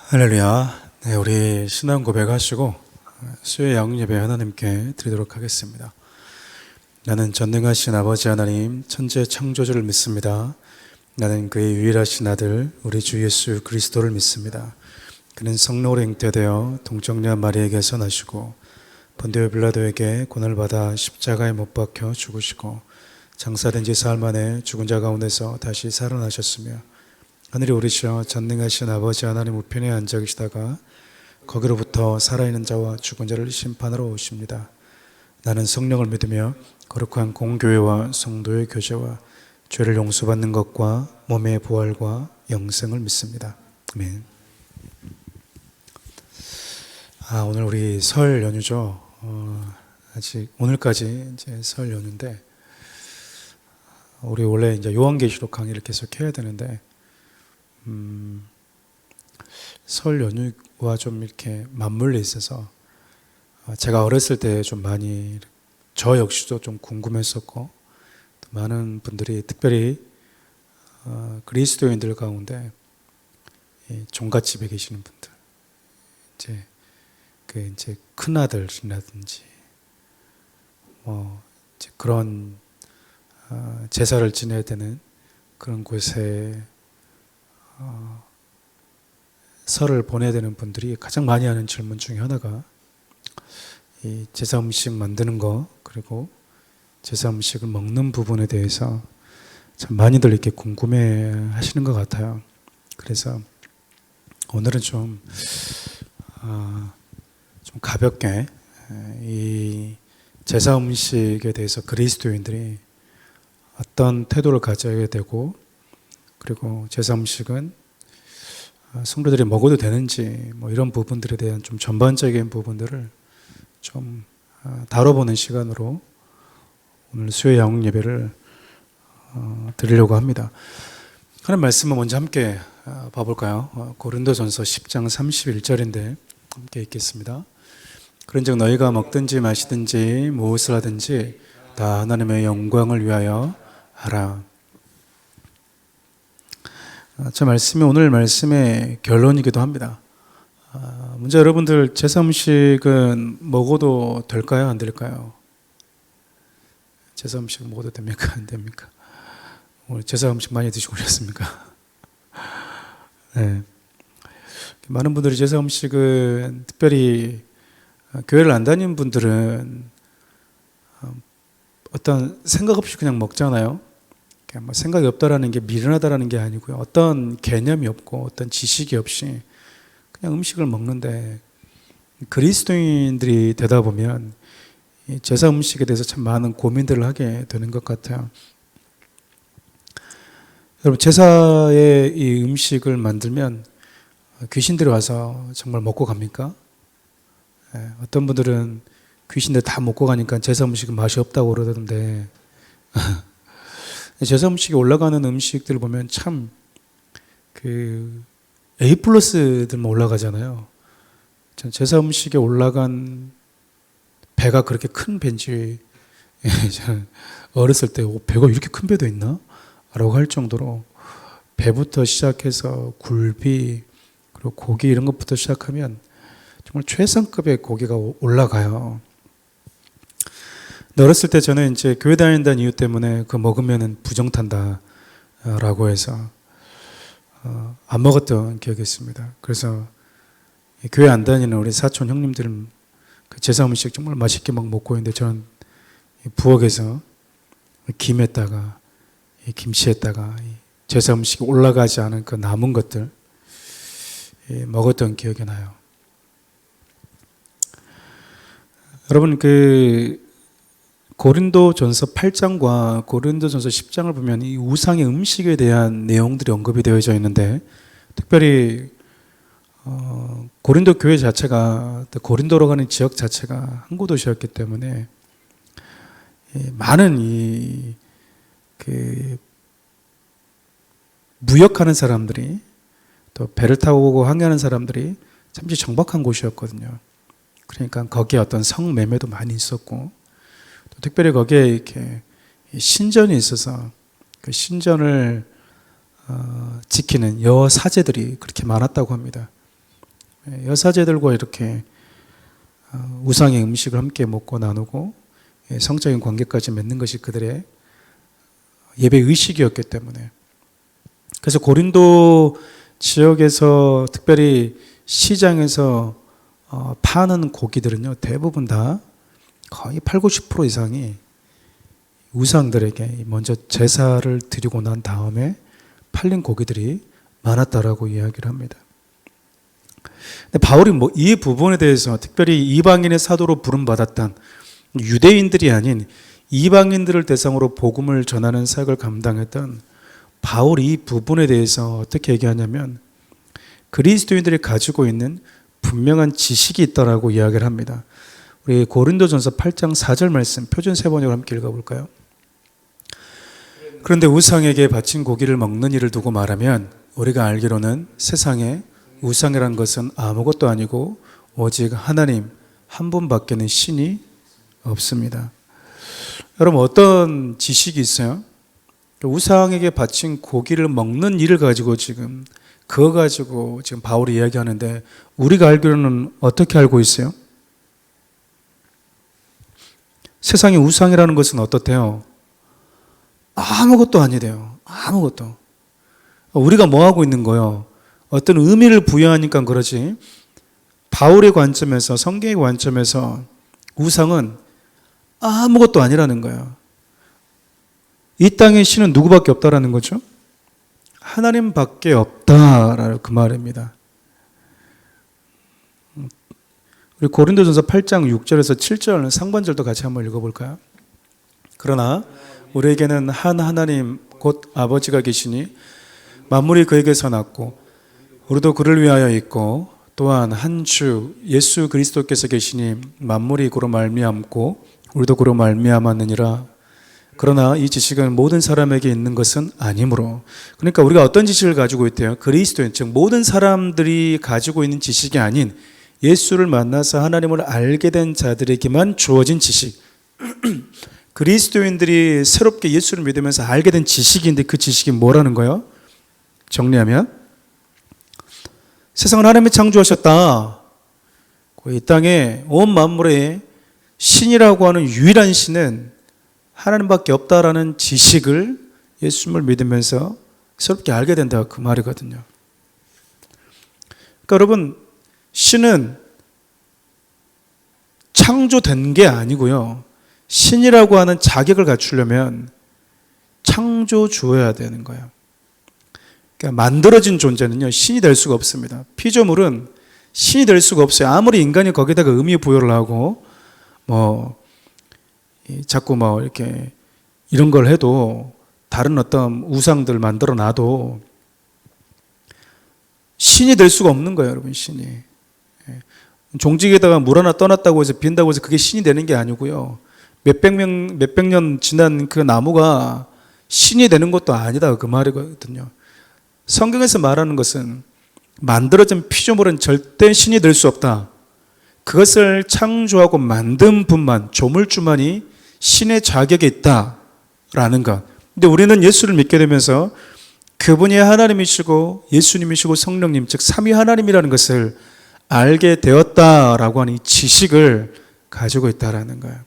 할렐루야. 네, 우리 신앙 고백하시고 수요 야곱 예배 하나님께 드리도록 하겠습니다. 나는 전능하신 아버지 하나님 천재 창조주를 믿습니다. 나는 그의 유일하신 아들 우리 주 예수 그리스도를 믿습니다. 그는 성령으로 잉태되어 동정녀 마리에게서 나시고 본디오 빌라도에게 고난을 받아 십자가에 못 박혀 죽으시고 장사된 지 사흘 만에 죽은 자 가운데서 다시 살아나셨으며 하늘에 오르시어 전능하신 아버지 하나님 우편에 앉아 계시다가 거기로부터 살아있는 자와 죽은 자를 심판하러 오십니다. 나는 성령을 믿으며 거룩한 공교회와 성도의 교제와 죄를 용서받는 것과 몸의 부활과 영생을 믿습니다. 아멘. 오늘 우리 설 연휴죠. 아직 오늘까지 이제 설 연휴인데 우리 원래 이제 요한계시록 강의를 계속 해야 되는데 설 연휴와 좀 이렇게 맞물려 있어서 제가 어렸을 때 좀 많이 저 역시도 좀 궁금했었고 많은 분들이 특별히 그리스도인들 가운데 종갓집에 계시는 분들 이제 큰 아들이라든지 이제 그런 제사를 지내야 되는 그런 곳에 설을 보내야 되는 분들이 가장 많이 하는 질문 중에 하나가 이 제사 음식 만드는 거 그리고 제사 음식을 먹는 부분에 대해서 참 많이들 이렇게 궁금해 하시는 것 같아요. 그래서 오늘은 좀 가볍게 이 제사 음식에 대해서 그리스도인들이 어떤 태도를 가져야 되고 그리고 제사 음식은 성도들이 먹어도 되는지 이런 부분들에 대한 좀 전반적인 부분들을 좀 다뤄보는 시간으로 오늘 수요 야곱 예배를 드리려고 합니다. 하나님 말씀을 먼저 함께 봐볼까요? 고린도전서 10장 31절인데 함께 읽겠습니다. 그런즉 너희가 먹든지 마시든지 무엇을 하든지 다 하나님의 영광을 위하여 하라. 저 말씀이 오늘 말씀의 결론이기도 합니다. 먼저 여러분들 제사 음식은 먹어도 될까요? 안 될까요? 제사 음식 먹어도 됩니까? 안 됩니까? 오늘 제사 음식 많이 드시고 오셨습니까? 네. 많은 분들이 제사 음식은 특별히 교회를 안 다니는 분들은 어떤 생각 없이 그냥 먹잖아요. 생각이 없다라는 게 미련하다라는 게 아니고요. 어떤 개념이 없고 어떤 지식이 없이 그냥 음식을 먹는데 그리스도인들이 되다 보면 제사 음식에 대해서 참 많은 고민들을 하게 되는 것 같아요. 여러분 제사의 이 음식을 만들면 귀신들이 와서 정말 먹고 갑니까? 어떤 분들은 귀신들 다 먹고 가니까 제사 음식은 맛이 없다고 그러던데 제사 음식에 올라가는 음식들 보면 참 A+들만 올라가잖아요. 전 제사 음식에 올라간 배가 그렇게 큰 배인지 어렸을 때 배가 이렇게 큰 배도 있나? 라고 할 정도로 배부터 시작해서 굴비 그리고 고기 이런 것부터 시작하면 정말 최상급의 고기가 올라가요. 어렸을 때 저는 이제 교회 다닌다는 이유 때문에 그거 먹으면 부정탄다 라고 해서 안 먹었던 기억이 있습니다. 그래서 교회 안 다니는 우리 사촌 형님들은 그 제사 음식 정말 맛있게 막 먹고 있는데 저는 부엌에서 김에다가 김치에다가 제사 음식이 올라가지 않은 그 남은 것들 먹었던 기억이 나요. 여러분 고린도전서 8장과 고린도전서 10장을 보면 이 우상의 음식에 대한 내용들이 언급이 되어져 있는데 특별히 고린도 교회 자체가 고린도로 가는 지역 자체가 항구 도시였기 때문에 많은 무역하는 사람들이 또 배를 타고 항해하는 사람들이 잠시 정박한 곳이었거든요. 그러니까 거기에 어떤 성매매도 많이 있었고 또 특별히 거기에 이렇게 신전이 있어서 그 신전을 지키는 여사제들이 그렇게 많았다고 합니다. 여사제들과 이렇게 우상의 음식을 함께 먹고 나누고 성적인 관계까지 맺는 것이 그들의 예배 의식이었기 때문에, 그래서 고린도 지역에서 특별히 시장에서 파는 고기들은요, 대부분 다 거의 8, 90% 이상이 우상들에게 먼저 제사를 드리고 난 다음에 팔린 고기들이 많았다라고 이야기를 합니다. 근데 바울이 이 부분에 대해서 특별히 이방인의 사도로 부름받았던 유대인들이 아닌 이방인들을 대상으로 복음을 전하는 사역을 감당했던 바울이 이 부분에 대해서 어떻게 얘기하냐면, 그리스도인들이 가지고 있는 분명한 지식이 있다라고 이야기를 합니다. 우리 고린도전서 8장 4절 말씀 표준 세번역으로 함께 읽어볼까요? 그런데 우상에게 바친 고기를 먹는 일을 두고 말하면 우리가 알기로는 세상에 우상이라는 것은 아무것도 아니고 오직 하나님 한 분밖에는 신이 없습니다. 여러분, 어떤 지식이 있어요? 우상에게 바친 고기를 먹는 일을 가지고 그거 가지고 지금 바울이 이야기하는데, 우리가 알기로는 어떻게 알고 있어요? 세상에 우상이라는 것은 어떻대요? 아무것도 아니래요. 아무것도. 우리가 뭐 하고 있는 거예요? 어떤 의미를 부여하니까 그러지, 바울의 관점에서, 성경의 관점에서 우상은 아무것도 아니라는 거예요. 이 땅의 신은 누구밖에 없다라는 거죠? 하나님밖에 없다라는 그 말입니다. 우리 고린도전서 8장 6절에서 7절 상반절도 같이 한번 읽어볼까요? 그러나 우리에게는 한 하나님 곧 아버지가 계시니 만물이 그에게서 났고 우리도 그를 위하여 있고, 또한 한 주 예수 그리스도께서 계시니 만물이 그로 말미암고 우리도 그로 말미암았느니라. 그러나 이 지식은 모든 사람에게 있는 것은 아니므로. 그러니까 우리가 어떤 지식을 가지고 있대요? 그리스도인, 즉 모든 사람들이 가지고 있는 지식이 아닌 예수를 만나서 하나님을 알게 된 자들에게만 주어진 지식. 그리스도인들이 새롭게 예수를 믿으면서 알게 된 지식인데, 그 지식이 뭐라는 거예요? 정리하면 세상을 하나님이 창조하셨다. 이 땅에 온 만물에 신이라고 하는 유일한 신은 하나님밖에 없다라는 지식을 예수님을 믿으면서 새롭게 알게 된다, 그 말이거든요. 그러니까 여러분, 신은 창조된 게 아니고요, 신이라고 하는 자격을 갖추려면 창조주어야 되는 거예요. 그러니까 만들어진 존재는요, 신이 될 수가 없습니다. 피조물은 신이 될 수가 없어요. 아무리 인간이 거기다가 의미 부여를 하고 자꾸 이렇게 이런 걸 해도, 다른 어떤 우상들 만들어 놔도 신이 될 수가 없는 거예요, 여러분. 신이 종직에다가 물 하나 떠났다고 해서 빈다고 해서 그게 신이 되는 게 아니고요, 몇백 년 지난 그 나무가 신이 되는 것도 아니다, 그 말이거든요. 성경에서 말하는 것은 만들어진 피조물은 절대 신이 될 수 없다. 그것을 창조하고 만든 분만, 조물주만이 신의 자격이 있다라는 것. 근데 우리는 예수를 믿게 되면서 그분이 하나님이시고 예수님이시고 성령님, 즉 삼위 하나님이라는 것을 알게 되었다라고 하는 이 지식을 가지고 있다라는 거예요.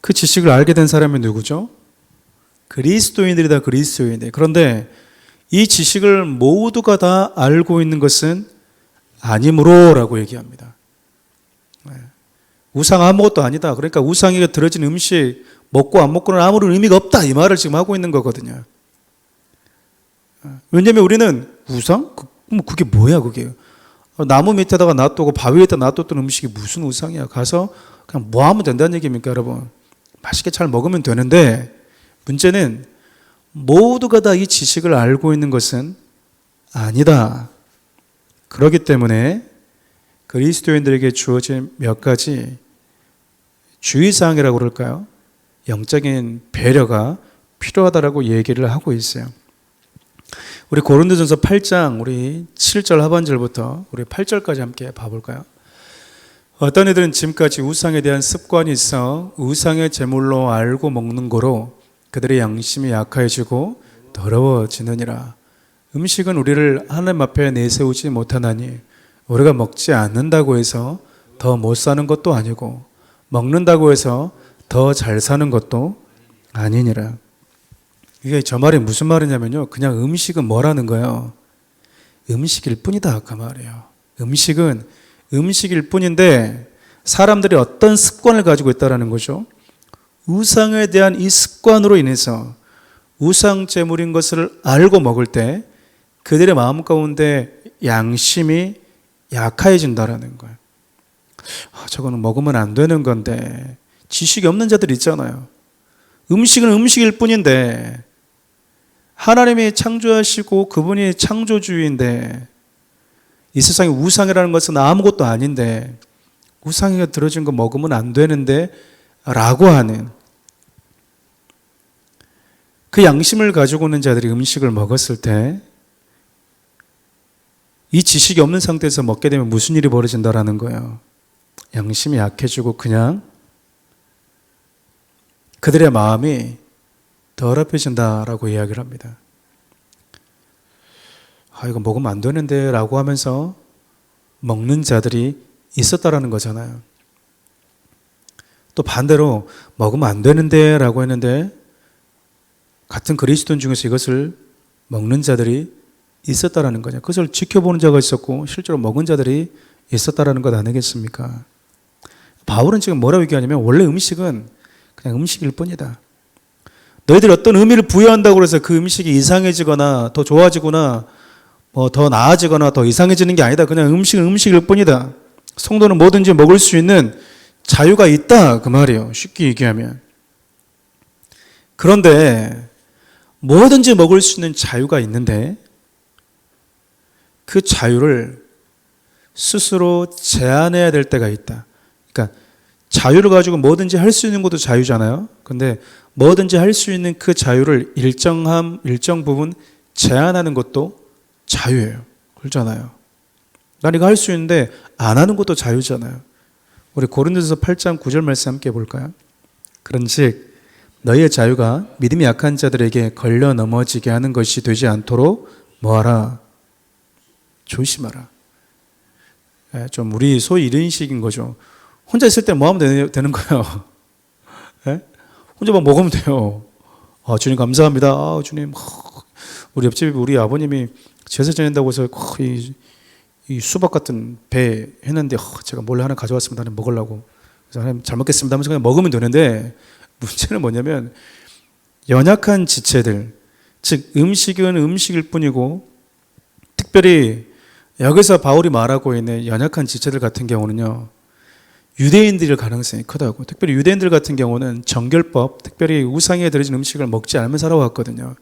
그 지식을 알게 된 사람이 누구죠? 그리스도인들이다, 그리스도인들. 그런데 이 지식을 모두가 다 알고 있는 것은 아니므로 라고 얘기합니다. 우상 아무것도 아니다. 그러니까 우상에게 들어진 음식 먹고 안 먹고는 아무런 의미가 없다, 이 말을 지금 하고 있는 거거든요. 왜냐하면 우리는 우상? 그게 뭐야 그게? 나무 밑에다가 놔두고 바위 위에다 놔뒀던 음식이 무슨 우상이야? 가서 그냥 뭐 하면 된다는 얘기입니까, 여러분? 맛있게 잘 먹으면 되는데, 문제는 모두가 다 이 지식을 알고 있는 것은 아니다. 그렇기 때문에 그리스도인들에게 주어진 몇 가지 주의사항이라고 그럴까요? 영적인 배려가 필요하다라고 얘기를 하고 있어요. 우리 고린도전서 8장 우리 7절 하반절부터 우리 8절까지 함께 봐볼까요? 어떤 이들은 지금까지 우상에 대한 습관이 있어 우상의 제물로 알고 먹는 거로 그들의 양심이 약해지고 더러워지느니라. 음식은 우리를 하나님 앞에 내세우지 못하나니 우리가 먹지 않는다고 해서 더 못 사는 것도 아니고 먹는다고 해서 더 잘 사는 것도 아니니라. 이게 저 말이 무슨 말이냐면요, 그냥 음식은 뭐라는 거예요? 음식일 뿐이다 그 말이에요. 음식은 음식일 뿐인데 사람들이 어떤 습관을 가지고 있다는 거죠. 우상에 대한 이 습관으로 인해서 우상 제물인 것을 알고 먹을 때 그들의 마음 가운데 양심이 약해진다라는 거예요. 저거는 먹으면 안 되는 건데, 지식이 없는 자들 있잖아요. 음식은 음식일 뿐인데 하나님이 창조하시고 그분이 창조주인데 이 세상에 우상이라는 것은 아무것도 아닌데 우상이가 들어진 거 먹으면 안 되는데 라고 하는 그 양심을 가지고 있는 자들이 음식을 먹었을 때 이 지식이 없는 상태에서 먹게 되면 무슨 일이 벌어진다라는 거예요. 양심이 약해지고 그냥 그들의 마음이 더럽혀진다라고 이야기를 합니다. 이거 먹으면 안 되는데 라고 하면서 먹는 자들이 있었다라는 거잖아요. 또 반대로 먹으면 안 되는데 라고 했는데 같은 그리스도인 중에서 이것을 먹는 자들이 있었다라는 거냐. 그것을 지켜보는 자가 있었고 실제로 먹은 자들이 있었다라는 것 아니겠습니까? 바울은 지금 뭐라고 얘기하냐면 원래 음식은 그냥 음식일 뿐이다. 너희들이 어떤 의미를 부여한다고 해서 그 음식이 이상해지거나 더 좋아지거나 더 나아지거나 더 이상해지는 게 아니다. 그냥 음식은 음식일 뿐이다. 성도는 뭐든지 먹을 수 있는 자유가 있다 그 말이에요. 쉽게 얘기하면. 그런데 뭐든지 먹을 수 있는 자유가 있는데 그 자유를 스스로 제한해야 될 때가 있다. 그러니까 자유를 가지고 뭐든지 할 수 있는 것도 자유잖아요. 근데 뭐든지 할 수 있는 그 자유를 일정 부분 제한하는 것도 자유예요. 그렇잖아요. 난 이거 할 수 있는데 안 하는 것도 자유잖아요. 우리 고린도서 8장 9절 말씀 함께 볼까요? 그런즉 너희의 자유가 믿음이 약한 자들에게 걸려 넘어지게 하는 것이 되지 않도록 뭐하라? 조심하라. 좀 우리 소위 이런 식인 거죠. 혼자 있을 때 뭐 하면 되는 거예요? 혼자 막 먹으면 돼요. 주님 감사합니다. 주님, 우리 옆집에 우리 아버님이 제사 지낸다고 해서 이 수박 같은 배 했는데 제가 몰래 하나 가져왔습니다. 하나님 먹으려고. 그래서 하나님 잘 먹겠습니다 하면서 그냥 먹으면 되는데 문제는 뭐냐면 연약한 지체들, 즉 음식은 음식일 뿐이고 특별히 여기서 바울이 말하고 있는 연약한 지체들 같은 경우는요. 유대인들일 가능성이 크다고. 특별히 유대인들 같은 경우는 정결법, 특별히 우상에 드려진 음식을 먹지 않으며 살아왔거든요.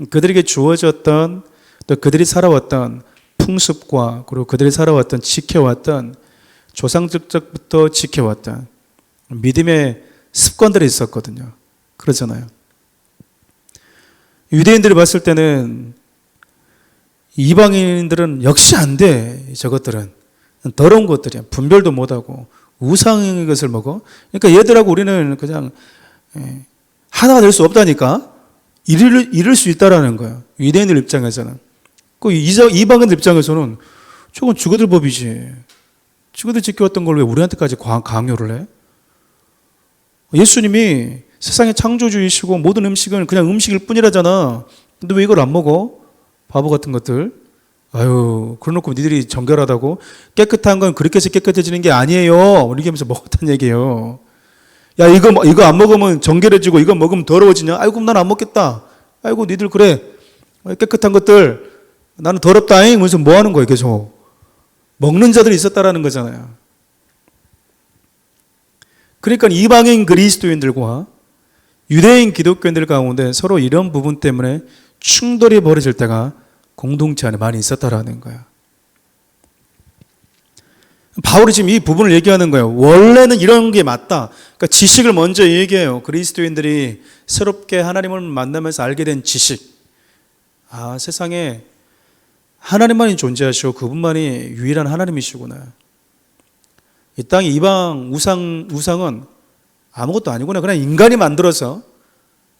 그들에게 주어졌던 또 그들이 살아왔던 풍습과 그리고 그들이 살아왔던 지켜왔던 조상적부터 지켜왔던 믿음의 습관들이 있었거든요. 그러잖아요. 유대인들이 봤을 때는 이방인들은 역시 안 돼. 저것들은 더러운 것들이야. 분별도 못하고 우상의 것을 먹어. 그러니까 얘들하고 우리는 그냥 하나가 될 수 없다니까 이룰 수 있다라는 거야. 유대인들 입장에서는. 그 이방인들 입장에서는 저건 죽어들 법이지. 죽어들 지켜왔던 걸 왜 우리한테까지 강요를 해? 예수님이 세상의 창조주이시고 모든 음식은 그냥 음식일 뿐이라잖아. 근데 왜 이걸 안 먹어? 바보 같은 것들. 그러놓고 니들이 정결하다고? 깨끗한 건 그렇게 해서 깨끗해지는 게 아니에요. 이렇게 하면서 먹었다는 얘기예요. 야, 이거 안 먹으면 정결해지고 이거 먹으면 더러워지냐? 그럼 난 안 먹겠다. 니들 그래. 깨끗한 것들. 나는 더럽다잉. 그래서 뭐 하는 거예요, 계속. 먹는 자들이 있었다라는 거잖아요. 그러니까 이방인 그리스도인들과 유대인 기독교인들 가운데 서로 이런 부분 때문에 충돌이 벌어질 때가 공동체 안에 많이 있었다라는 거예요. 바울이 지금 이 부분을 얘기하는 거예요. 원래는 이런 게 맞다. 그러니까 지식을 먼저 얘기해요. 그리스도인들이 새롭게 하나님을 만나면서 알게 된 지식. 세상에 하나님만이 존재하시고 그분만이 유일한 하나님이시구나. 이 땅의 이방 우상은 아무것도 아니구나. 그냥 인간이 만들어서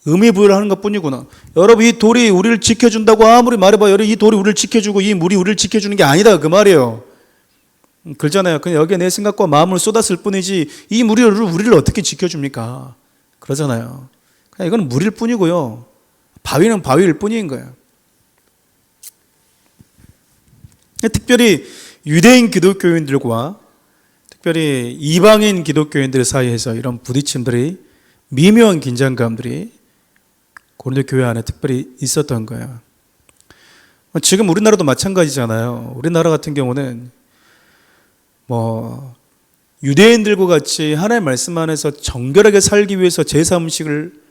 의미 부여를 하는 것 뿐이구나. 여러분, 이 돌이 우리를 지켜준다고 아무리 말해봐. 여러분, 이 돌이 우리를 지켜주고 이 물이 우리를 지켜주는 게 아니다. 그 말이에요. 그러잖아요. 그냥 여기에 내 생각과 마음을 쏟았을 뿐이지 이 물이 우리를 어떻게 지켜줍니까? 그러잖아요. 그냥 이건 물일 뿐이고요. 바위는 바위일 뿐인 거예요. 특별히 유대인 기독교인들과 특별히 이방인 기독교인들 사이에서 이런 부딪힘들이, 미묘한 긴장감들이 고린도 교회 안에 특별히 있었던 거예요. 지금 우리나라도 마찬가지잖아요. 우리나라 같은 경우는 유대인들과 같이 하나님의 말씀 안에서 정결하게 살기 위해서 제사 음식을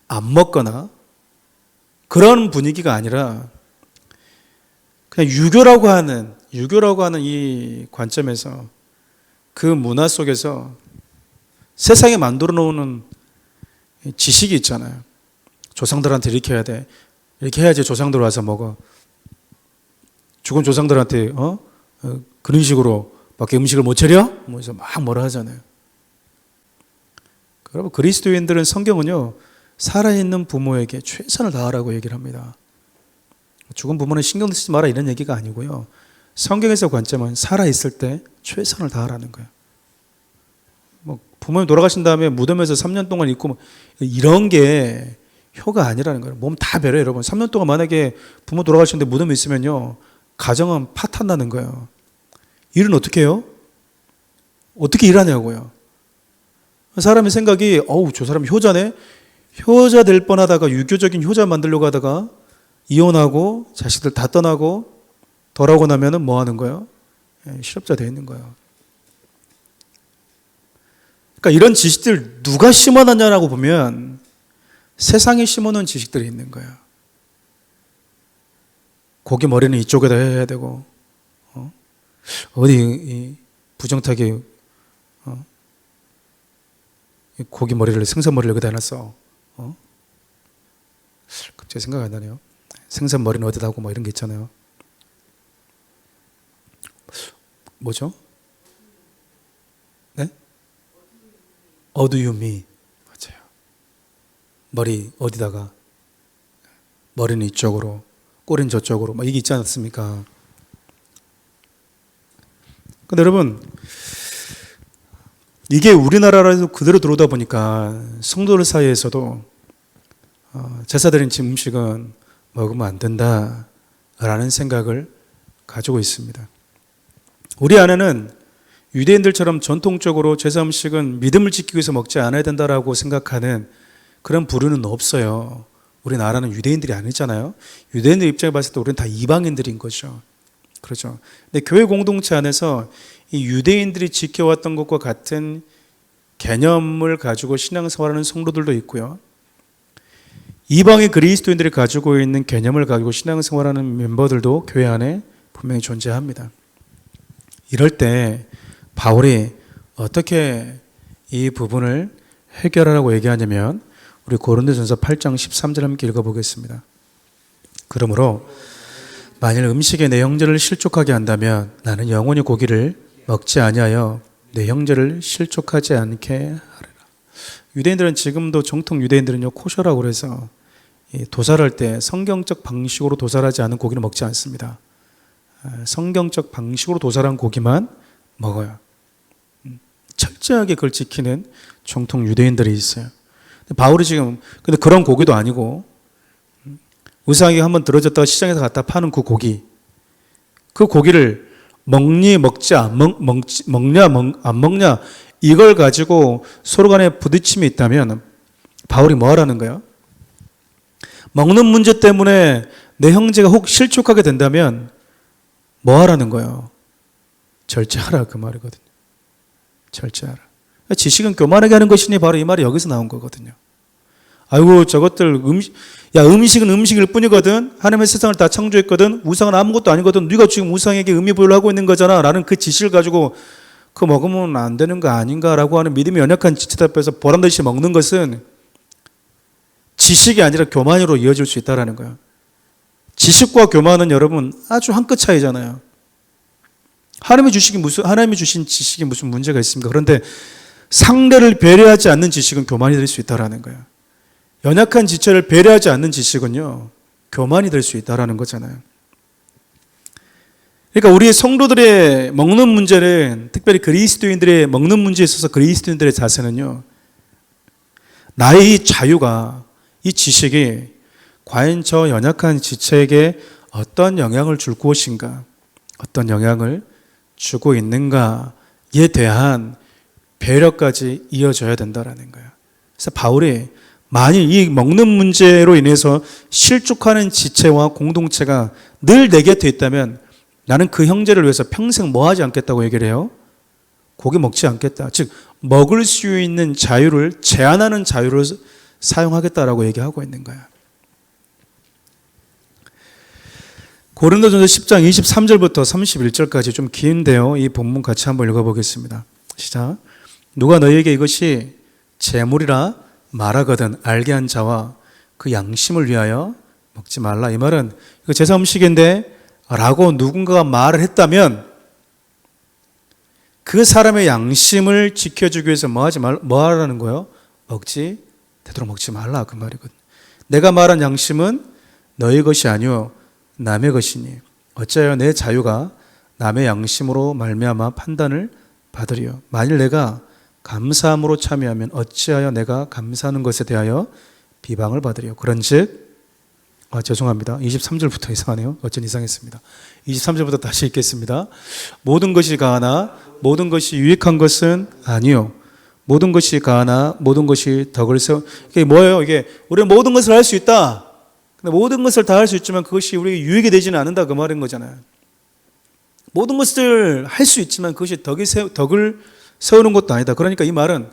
안 먹거나 그런 분위기가 아니라 그냥 유교라고 하는 이 관점에서, 그 문화 속에서 세상에 만들어 놓는 지식이 있잖아요. 조상들한테 이렇게 해야 돼. 이렇게 해야지 조상들 와서 먹어. 죽은 조상들한테 그런 식으로 밖에 음식을 못 차려? 그래서 막 뭐라 하잖아요. 여러분, 그리스도인들은 성경은요, 살아있는 부모에게 최선을 다하라고 얘기를 합니다. 죽은 부모는 신경 쓰지 마라 이런 얘기가 아니고요. 성경에서 관점은 살아있을 때 최선을 다하라는 거예요. 부모님 돌아가신 다음에 무덤에서 3년 동안 있고 이런 게 효가 아니라는 거예요. 몸 다 베려요, 여러분. 3년 동안 만약에 부모 돌아가셨는데 무덤에 있으면요, 가정은 파탄나는 거예요. 일은 어떻게 해요? 어떻게 일하냐고요. 사람의 생각이, 저 사람 효자네? 효자 될 뻔하다가, 유교적인 효자 만들려고 하다가 이혼하고 자식들 다 떠나고 돌아오고 나면은 뭐 하는 거예요? 실업자 되어 있는 거예요. 그러니까 이런 지식들 누가 심어놨냐라고 보면 세상에 심어놓은 지식들이 있는 거예요. 고기 머리는 이쪽에다 해야 되고, 어디 부정타기 고기 머리를, 생선 머리를 여기다 해놨어. 갑자기 생각이 안 나네요. 생선 머리는 어디다 하고 이런 게 있잖아요. 뭐죠? 네? 어두유미. 맞아요. 머리 어디다가, 머리는 이쪽으로, 꼬리는 저쪽으로, 이게 있지 않습니까? 근데 여러분, 이게 우리나라에서 그대로 들어오다 보니까 성도들 사이에서도 제사 드린 음식은 먹으면 안 된다라는 생각을 가지고 있습니다. 우리 안에는 유대인들처럼 전통적으로 제사 음식은 믿음을 지키기 위해서 먹지 않아야 된다라고 생각하는 그런 부류는 없어요. 우리나라는 유대인들이 아니잖아요. 유대인들 입장에 봤을 때 우리는 다 이방인들인 거죠. 그렇죠. 근데 교회 공동체 안에서 이 유대인들이 지켜왔던 것과 같은 개념을 가지고 신앙생활하는 성도들도 있고요. 이방의 그리스도인들이 가지고 있는 개념을 가지고 신앙생활하는 멤버들도 교회 안에 분명히 존재합니다. 이럴 때 바울이 어떻게 이 부분을 해결하라고 얘기하냐면, 우리 고린도전서 8장 13절 함께 읽어보겠습니다. 그러므로 만일 음식에 내 형제를 실족하게 한다면 나는 영원히 고기를 먹지 아니하여 내 형제를 실족하지 않게 하리라. 유대인들은 지금도, 정통 유대인들은요, 코셔라고 그래서 도살할 때 성경적 방식으로 도살하지 않은 고기는 먹지 않습니다. 성경적 방식으로 도살한 고기만 먹어요. 철저하게 그걸 지키는 정통 유대인들이 있어요. 바울이 지금 근데 그런 고기도 아니고, 우상에게 한번 들어졌다가 시장에서 갖다 파는 그 고기를 먹냐 안 먹냐 이걸 가지고 서로 간에 부딪힘이 있다면 바울이 뭐 하라는 거예요? 먹는 문제 때문에 내 형제가 혹 실족하게 된다면 뭐 하라는 거예요? 절제하라, 그 말이거든요. 절제하라. 지식은 교만하게 하는 것이니 바로 이 말이 여기서 나온 거거든요. 아이고, 저것들 음식은 음식일 뿐이거든. 하나님의 세상을 다 창조했거든. 우상은 아무것도 아니거든. 네가 지금 우상에게 의미 부여를 하고 있는 거잖아 라는 그 지식을 가지고 그거 먹으면 안 되는 거 아닌가라고 하는 믿음이 연약한 지체 앞에서 보란듯이 먹는 것은 지식이 아니라 교만으로 이어질 수 있다는 거예요. 지식과 교만은 여러분 아주 한 끗 차이잖아요. 하나님이 주신 지식이 무슨 문제가 있습니까? 그런데 상대를 배려하지 않는 지식은 교만이 될 수 있다는 거예요. 연약한 지체를 배려하지 않는 지식은요, 교만이 될 수 있다라는 거잖아요. 그러니까 우리 성도들의 먹는 문제는, 특별히 그리스도인들의 먹는 문제에 있어서 그리스도인들의 자세는요, 나의 이 자유가, 이 지식이 과연 저 연약한 지체에게 어떤 영향을 줄 것인가, 어떤 영향을 주고 있는가에 대한 배려까지 이어져야 된다라는 거예요. 그래서 바울이 만일 이 먹는 문제로 인해서 실족하는 지체와 공동체가 늘 내 곁에 있다면 나는 그 형제를 위해서 평생 뭐 하지 않겠다고 얘기를 해요? 고기 먹지 않겠다. 즉 먹을 수 있는 자유를 제한하는 자유를 사용하겠다라고 얘기하고 있는 거야. 고린도전서 10장 23절부터 31절까지 좀 긴데요. 이 본문 같이 한번 읽어보겠습니다. 시작. 누가 너희에게 이것이 재물이라 말하거든 알게 한 자와 그 양심을 위하여 먹지 말라. 이 말은 이거 제사 음식인데 라고 누군가가 말을 했다면 그 사람의 양심을 지켜주기 위해서 뭐 하라는 거예요? 되도록 먹지 말라 그 말이거든. 내가 말한 양심은 너희 것이 아니요 남의 것이니 어찌하여 내 자유가 남의 양심으로 말미암아 판단을 받으리요. 만일 내가 감사함으로 참여하면 어찌하여 내가 감사하는 것에 대하여 비방을 받으리요. 그런즉 죄송합니다. 23절부터 이상하네요. 어쩐 이상했습니다. 23절부터 다시 읽겠습니다. 모든 것이 가하나 모든 것이 유익한 것은 아니요. 모든 것이 가하나 모든 것이 덕을 세워. 이게 뭐예요? 이게 우리는 모든 것을 할 수 있다. 근데 모든 것을 다 할 수 있지만 그것이 우리에게 유익이 되지는 않는다 그 말인 거잖아요. 모든 것을 할 수 있지만 그것이 덕을 세우는 것도 아니다. 그러니까 이 말은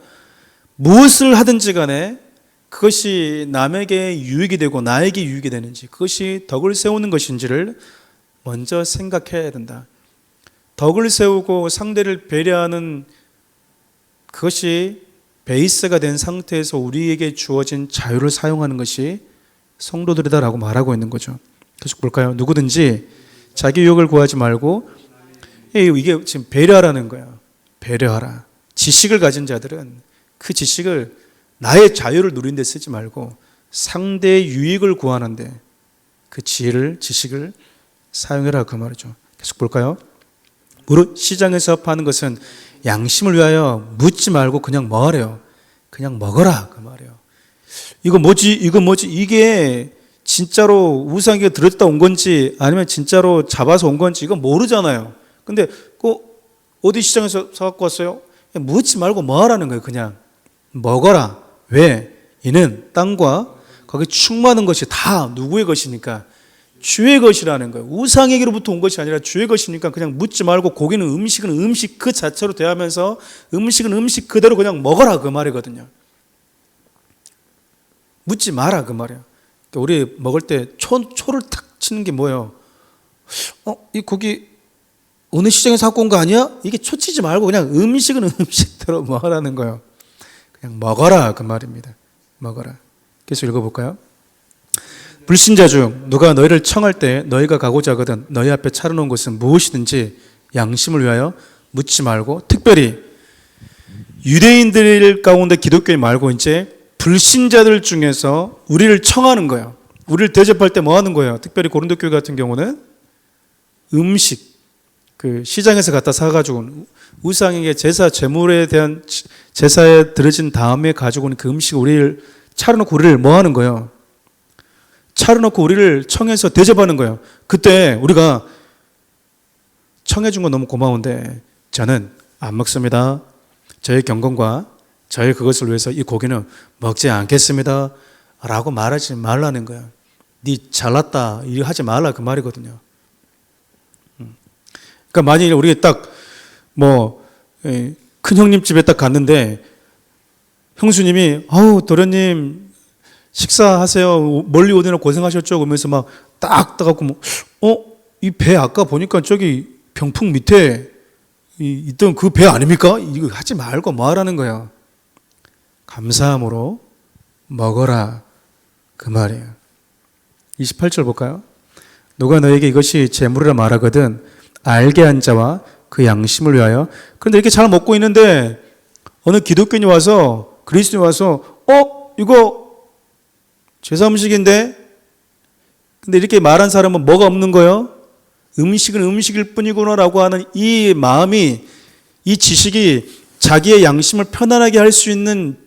무엇을 하든지 간에 그것이 남에게 유익이 되고 나에게 유익이 되는지, 그것이 덕을 세우는 것인지를 먼저 생각해야 된다. 덕을 세우고 상대를 배려하는 그것이 베이스가 된 상태에서 우리에게 주어진 자유를 사용하는 것이 성도들이다라고 말하고 있는 거죠. 계속 볼까요? 누구든지 자기 유익을 구하지 말고, 이게 지금 배려하라는 거예요. 배려하라. 지식을 가진 자들은 그 지식을 나의 자유를 누리는 데 쓰지 말고 상대의 유익을 구하는데 그 지식을 사용해라 그 말이죠. 계속 볼까요? 무릇 시장에서 파는 것은 양심을 위하여 묻지 말고 그냥 뭐 하래요? 그냥 먹어라 그 말이에요. 이거 뭐지? 이게 진짜로 우상에게 들었다 온 건지 아니면 진짜로 잡아서 온 건지 이건 모르잖아요. 근데 어디 시장에서 사갖고 왔어요? 묻지 말고 뭐 하라는 거예요? 그냥 먹어라. 왜? 이는 땅과 거기 충만한 것이 다 누구의 것이니까? 주의 것이라는 거예요. 우상에게로부터 온 것이 아니라 주의 것이니까 그냥 묻지 말고 고기는 음식은 음식 그 자체로 대하면서 음식은 음식 그대로 그냥 먹어라 그 말이거든요. 묻지 마라 그 말이에요. 우리 먹을 때 초를 탁 치는 게 뭐예요? 이 고기 어느 시장에서 갖고 온 거 아니야? 이게 초 치지 말고 그냥 음식은 음식대로 먹으라는 거예요. 그냥 먹어라 그 말입니다. 먹어라. 계속 읽어볼까요? 불신자 중 누가 너희를 청할 때 너희가 가고자 하거든 너희 앞에 차려놓은 것은 무엇이든지 양심을 위하여 묻지 말고, 특별히 유대인들 가운데 기독교인 말고 이제 불신자들 중에서 우리를 청하는 거예요. 우리를 대접할 때 뭐 하는 거예요? 특별히 고린도 교회 같은 경우는 음식, 그 시장에서 갖다 사가지고 우상에게 제물에 대한 제사에 드려진 다음에 가지고 오는 그 음식 우리를 차려놓고 우리를 뭐 하는 거예요? 차려놓고 우리를 청해서 대접하는 거예요. 그때 우리가 청해준 건 너무 고마운데 저는 안 먹습니다. 저의 경건과 저의 그것을 위해서 이 고기는 먹지 않겠습니다 라고 말하지 말라는 거예요. 네 잘났다 이거 하지 말라 그 말이거든요. 그러니까 만일 우리 딱 큰 형님 집에 딱 갔는데 형수님이 도련님 식사하세요. 멀리 오느라 고생하셨죠. 그러면서 막 딱 따갖고 이 배 아까 보니까 저기 병풍 밑에 있던 그 배 아닙니까? 이거 하지 말고 뭐 하라는 거야. 감사함으로 먹어라 그 말이에요. 28절 볼까요? 누가 너에게 이것이 재물이라 말하거든 알게 한 자와 그 양심을 위하여. 그런데 이렇게 잘 먹고 있는데 어느 기독교인이 와서 그리스도인이 와서 이거 제사 음식인데, 근데 이렇게 말한 사람은 뭐가 없는 거예요? 음식은 음식일 뿐이구나라고 하는 이 마음이, 이 지식이 자기의 양심을 편안하게 할 수 있는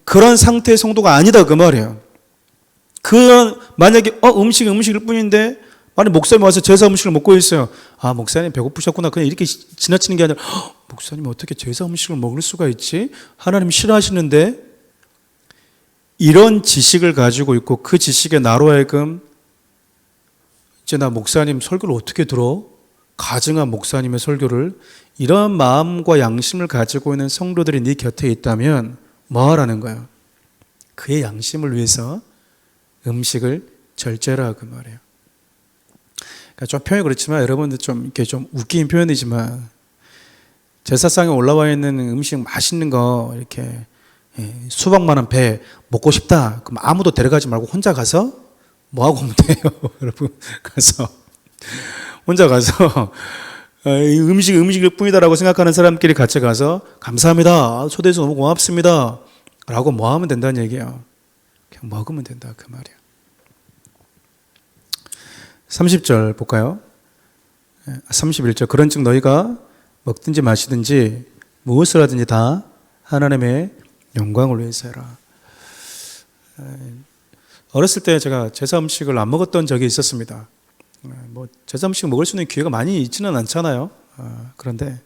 그런 상태의 성도가 아니다 그 말이에요. 만약에 음식은 음식일 뿐인데, 만약 목사님 와서 제사 음식을 먹고 있어요. 아, 목사님 배고프셨구나. 그냥 이렇게 지나치는 게 아니라 목사님 어떻게 제사 음식을 먹을 수가 있지? 하나님 싫어하시는데. 이런 지식을 가지고 있고 그 지식에 나로 하여금 이제 나 목사님 설교를 어떻게 들어? 가증한 목사님의 설교를. 이런 마음과 양심을 가지고 있는 성도들이 네 곁에 있다면 뭐 하라는 거야? 그의 양심을 위해서 음식을 절제라 그 말이에요. 그러니까 좀 표현이 그렇지만 여러분들 좀 이렇게 좀 웃긴 표현이지만 제사상에 올라와 있는 음식 맛있는 거 이렇게 수박만한 배 먹고 싶다. 그럼 아무도 데려가지 말고 혼자 가서 뭐 하고 오면 돼요, 여러분. 가서 혼자 가서 음식일 뿐이다라고 생각하는 사람끼리 같이 가서 감사합니다. 초대해서 너무 고맙습니다. 라고 뭐 하면 된다는 얘기예요. 그냥 먹으면 된다 그 말이에요. 30절 볼까요? 31절 그런즉 너희가 먹든지 마시든지 무엇을 하든지 다 하나님의 영광을 위해서 해라. 어렸을 때 제가 제사 음식을 안 먹었던 적이 있었습니다. 뭐 제사 음식 먹을 수 있는 기회가 많이 있지는 않잖아요. 그런데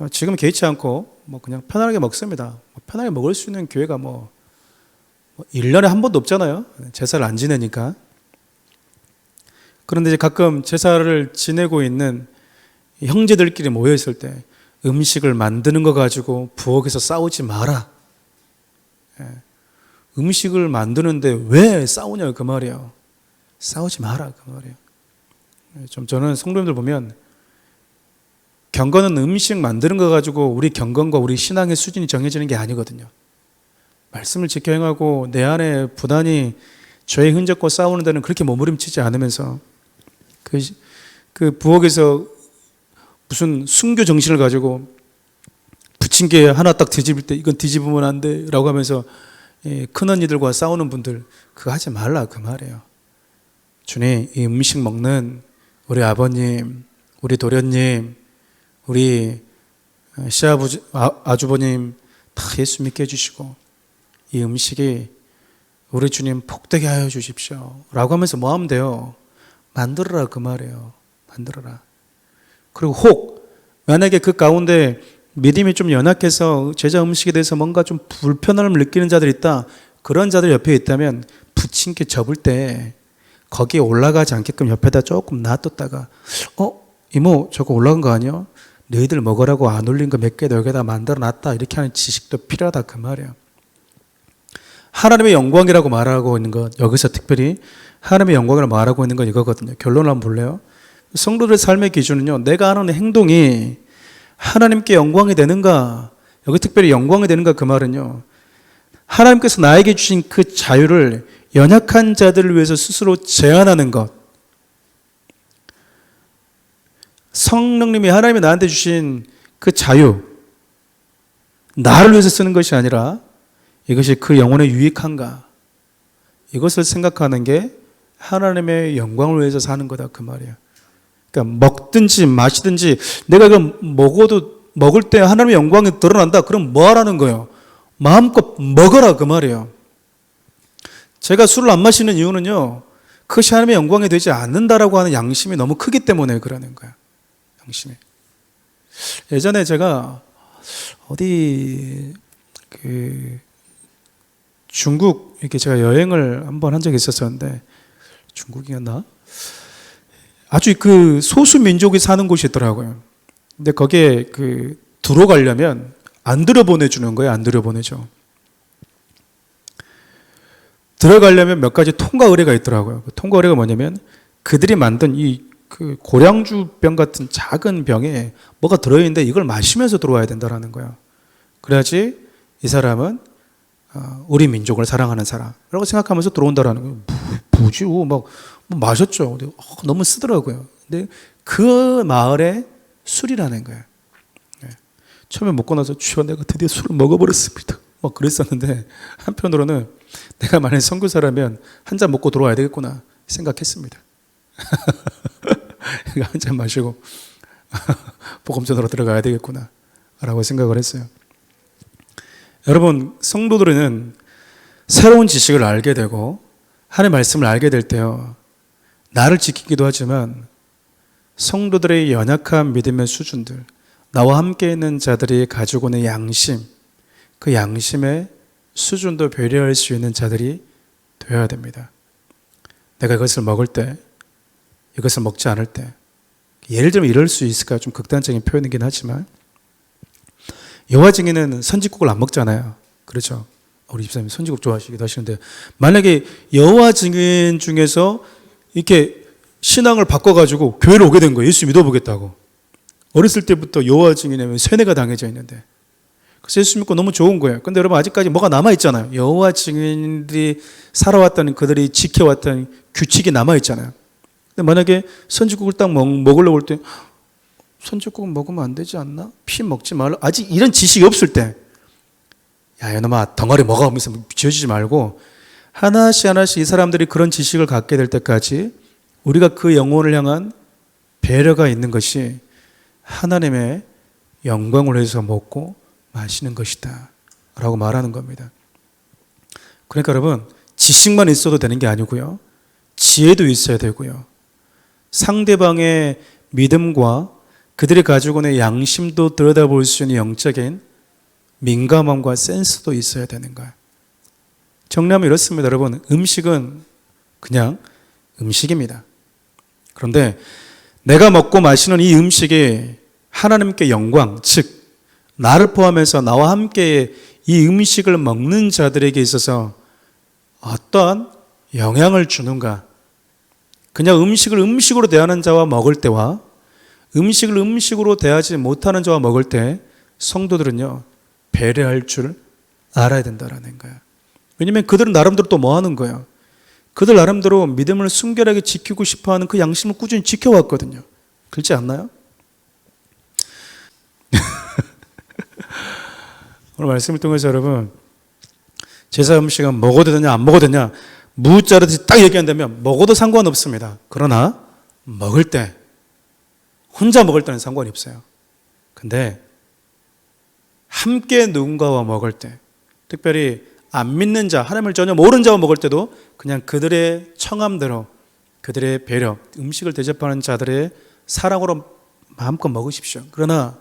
지금 개의치 않고 뭐 그냥 편안하게 먹습니다. 편하게 먹을 수 있는 기회가 뭐 1년에 한 번도 없잖아요. 제사를 안 지내니까. 그런데 이제 가끔 제사를 지내고 있는 형제들끼리 모여 있을 때 음식을 만드는 거 가지고 부엌에서 싸우지 마라. 음식을 만드는데 왜 싸우냐 그 말이에요. 싸우지 마라 그 말이에요. 좀 저는 성도님들 보면 경건은 음식 만드는 거 가지고 우리 경건과 우리 신앙의 수준이 정해지는 게 아니거든요. 말씀을 지켜 행하고 내 안에 부단히 죄의 흔적과 싸우는 데는 그렇게 머무림치지 않으면서 그 부엌에서 무슨 순교 정신을 가지고 부침개 하나 딱 뒤집을 때 이건 뒤집으면 안 돼 라고 하면서 큰 언니들과 싸우는 분들 그거 하지 말라 그 말이에요. 주님, 이 음식 먹는 우리 아버님, 우리 도련님, 우리 시아버지, 아주버님 다 예수 믿게 해주시고 이 음식이 우리 주님 복되게 하여 주십시오 라고 하면서 뭐 하면 돼요? 만들어라 그 말이에요. 만들어라. 그리고 혹 만약에 그 가운데 믿음이 좀 연약해서 제자 음식에 대해서 뭔가 좀 불편함을 느끼는 자들이 있다. 그런 자들 옆에 있다면 부침개 접을 때 거기에 올라가지 않게끔 옆에다 조금 놔뒀다가 이모 저거 올라간 거 아니야? 너희들 먹으라고 안 올린 거 몇 개 여기다 만들어 놨다. 이렇게 하는 지식도 필요하다 그 말이에요. 하나님의 영광이라고 말하고 있는 것, 여기서 특별히 하나님의 영광이라고 말하고 있는 건 이거거든요. 결론을 한번 볼래요? 성도들의 삶의 기준은요, 내가 하는 행동이 하나님께 영광이 되는가, 여기 특별히 영광이 되는가 그 말은요, 하나님께서 나에게 주신 그 자유를 연약한 자들을 위해서 스스로 제한하는 것, 성령님이 하나님이 나한테 주신 그 자유, 나를 위해서 쓰는 것이 아니라 이것이 그 영혼에 유익한가, 이것을 생각하는 게 하나님의 영광을 위해서 사는 거다 그 말이에요. 그러니까 먹든지 마시든지 내가 이거 먹을 때 하나님의 영광이 드러난다. 그럼 뭐 하라는 거예요? 마음껏 먹어라 그 말이에요. 제가 술을 안 마시는 이유는요, 그것이 하나님의 영광이 되지 않는다라고 하는 양심이 너무 크기 때문에 그러는 거예요. 양심이. 예전에 제가 어디 중국 이렇게 제가 여행을 한번 한 적이 있었었는데, 중국이었나? 아주 그 소수 민족이 사는 곳이 있더라고요. 근데 거기에 들어가려면 안 들여보내주는 거예요. 안 들여보내죠. 들어가려면 몇 가지 통과 의례가 있더라고요. 그 통과 의례가 뭐냐면 그들이 만든 그 고량주 병 같은 작은 병에 뭐가 들어있는데 이걸 마시면서 들어와야 된다는 거예요. 그래야지 이 사람은 우리 민족을 사랑하는 사람이라고 생각하면서 들어온다라는 거예요. 뭐지? 막 마셨죠. 근데 너무 쓰더라고요. 근데 그 마을에 술이라는 거예요. 처음에 먹고 나서 주여 내가 드디어 술을 먹어버렸습니다. 막 그랬었는데 한편으로는 내가 만약에 선교사라면 한 잔 먹고 들어와야 되겠구나 생각했습니다. 한 잔 마시고 복음전으로 들어가야 되겠구나 라고 생각을 했어요. 여러분, 성도들은 새로운 지식을 알게 되고 하나님의 말씀을 알게 될 때요, 나를 지키기도 하지만 성도들의 연약한 믿음의 수준들, 나와 함께 있는 자들이 가지고 있는 양심, 그 양심의 수준도 배려할 수 있는 자들이 되어야 됩니다. 내가 이것을 먹을 때, 이것을 먹지 않을 때, 예를 들면 이럴 수 있을까요? 좀 극단적인 표현이긴 하지만, 여호와 증인은 선지국을 안 먹잖아요. 그렇죠? 우리 집사님 선지국 좋아하시기도 하시는데, 만약에 여호와 증인 중에서 이렇게 신앙을 바꿔가지고 교회를 오게 된 거예요. 예수 믿어보겠다고. 어렸을 때부터 여호와 증인에 세뇌가 당해져 있는데, 그래서 예수 믿고 너무 좋은 거예요. 근데 여러분, 아직까지 뭐가 남아있잖아요. 여호와 증인들이 살아왔던, 그들이 지켜왔던 규칙이 남아있잖아요. 근데 만약에 선지국을 딱 먹으려고 할 때, 선지국 먹으면 안 되지 않나? 피 먹지 말라. 아직 이런 지식이 없을 때, 야, 이놈아, 덩어리 먹어 하면서 지어주지 말고, 하나씩 하나씩 이 사람들이 그런 지식을 갖게 될 때까지 우리가 그 영혼을 향한 배려가 있는 것이 하나님의 영광을 위해서 먹고 마시는 것이다 라고 말하는 겁니다. 그러니까 여러분, 지식만 있어도 되는 게 아니고요, 지혜도 있어야 되고요, 상대방의 믿음과 그들이 가지고 있는 양심도 들여다볼 수 있는 영적인 민감함과 센스도 있어야 되는 거예요. 정리하면 이렇습니다. 여러분, 음식은 그냥 음식입니다. 그런데 내가 먹고 마시는 이 음식이 하나님께 영광, 즉 나를 포함해서 나와 함께 이 음식을 먹는 자들에게 있어서 어떠한 영향을 주는가. 그냥 음식을 음식으로 대하는 자와 먹을 때와 음식을 음식으로 대하지 못하는 자와 먹을 때 성도들은요, 배려할 줄 알아야 된다는 거예요. 왜냐하면 그들은 나름대로 또 뭐 하는 거예요? 그들 나름대로 믿음을 순결하게 지키고 싶어하는 그 양심을 꾸준히 지켜왔거든요. 그렇지 않나요? 오늘 말씀을 통해서 여러분, 제사 음식은 먹어도 되냐 안 먹어도 되냐 무자르듯이 딱 얘기한다면 먹어도 상관없습니다. 그러나 먹을 때, 혼자 먹을 때는 상관이 없어요. 근데 함께 누군가와 먹을 때, 특별히 안 믿는 자, 하나님을 전혀 모르는 자와 먹을 때도 그냥 그들의 청함대로, 그들의 배려, 음식을 대접하는 자들의 사랑으로 마음껏 먹으십시오. 그러나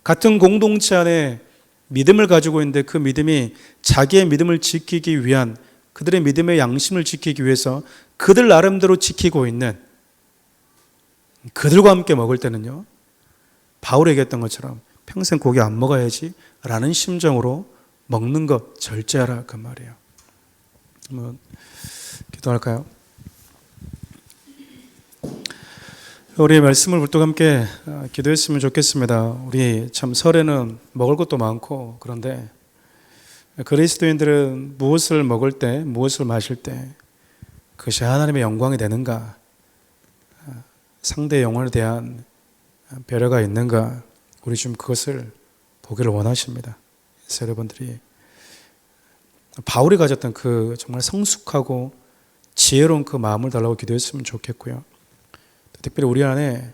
같은 공동체 안에 믿음을 가지고 있는데 그 믿음이 자기의 믿음을 지키기 위한, 그들의 믿음의 양심을 지키기 위해서 그들 나름대로 지키고 있는 그들과 함께 먹을 때는요, 바울이 얘기했던 것처럼 평생 고기 안 먹어야지 라는 심정으로 먹는 것 절제하라, 그 말이에요. 한번 기도할까요? 우리 말씀을 불독 함께 기도했으면 좋겠습니다. 우리 참 설에는 먹을 것도 많고, 그런데 그리스도인들은 무엇을 먹을 때, 무엇을 마실 때 그것이 하나님의 영광이 되는가, 상대의 영혼에 대한 배려가 있는가, 우리 좀 그것을 보기를 원하십니다. 그래서 여러분들이 바울이 가졌던 그 정말 성숙하고 지혜로운 그 마음을 달라고 기도했으면 좋겠고요. 특별히 우리 안에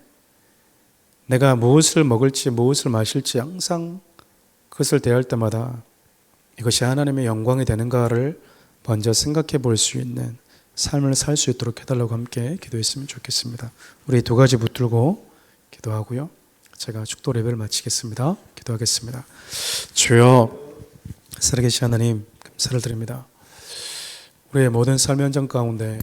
내가 무엇을 먹을지 무엇을 마실지 항상 그것을 대할 때마다 이것이 하나님의 영광이 되는가를 먼저 생각해 볼 수 있는 삶을 살 수 있도록 해달라고 함께 기도했으면 좋겠습니다. 우리 두 가지 붙들고 기도하고요, 제가 축도 예배를 마치겠습니다. 기도하겠습니다. 주여, 살아계신 하나님, 감사를 드립니다. 우리의 모든 삶의 현장 가운데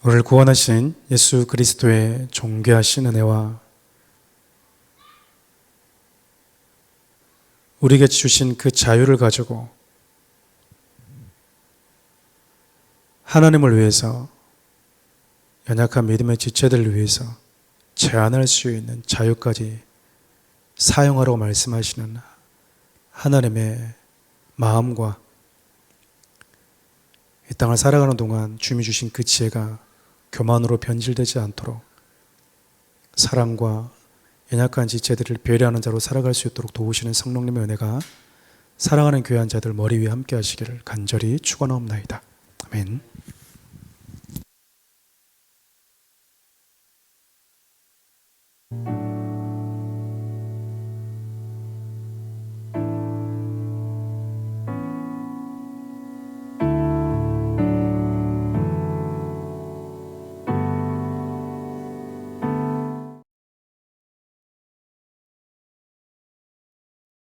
우리를 구원하신 예수 그리스도의 존귀하신 은혜와 우리에게 주신 그 자유를 가지고 하나님을 위해서, 연약한 믿음의 지체들을 위해서 제한할 수 있는 자유까지 사용하라고 말씀하시는 하나님의 마음과 이 땅을 살아가는 동안 주님이 주신 그 지혜가 교만으로 변질되지 않도록 사랑과 연약한 지체들을 배려하는 자로 살아갈 수 있도록 도우시는 성령님의 은혜가 사랑하는 교회 한 자들 머리 위에 함께 하시기를 간절히 축원하옵나이다. 아멘.